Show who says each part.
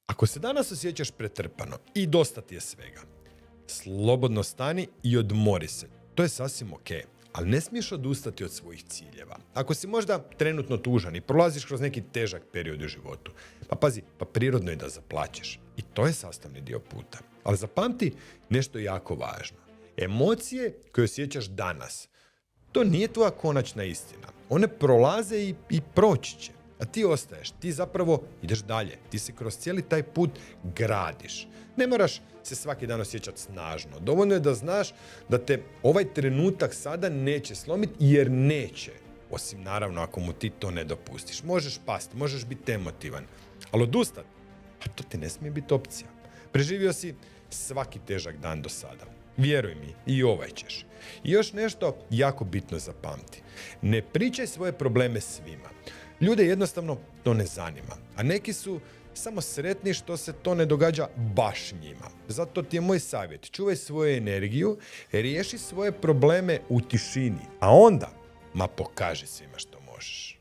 Speaker 1: Ako se danas osjećaš pretrpano i dosta ti je svega, slobodno stani i odmori se. To je sasvim ok, ali ne smiješ odustati od svojih ciljeva. Ako si možda trenutno tužan i prolaziš kroz neki težak period u životu, pa pazi, pa prirodno je da zaplačeš. I to je sastavni dio puta. Ali zapamti nešto jako važno. Emocije koje osjećaš danas, to nije tvoja konačna istina. One prolaze i proći će. A ti ostaješ, ti zapravo ideš dalje. Ti se kroz cijeli taj put gradiš. Ne moraš se svaki dan osjećati snažno. Dovoljno je da znaš da te ovaj trenutak sada neće slomiti, jer neće. Osim naravno ako mu ti to ne dopustiš. Možeš pasti, možeš biti emotivan. Ali odustat, a to ti ne smije biti opcija. Preživio si svaki težak dan do sada. Vjeruj mi, i ovaj ćeš. I još nešto jako bitno zapamti. Ne pričaj svoje probleme svima. Ljude jednostavno to ne zanima. A neki su samo sretni što se to ne događa baš njima. Zato ti je moj savjet. Čuvaj svoju energiju, riješi svoje probleme u tišini. A onda, pokaži svima što možeš.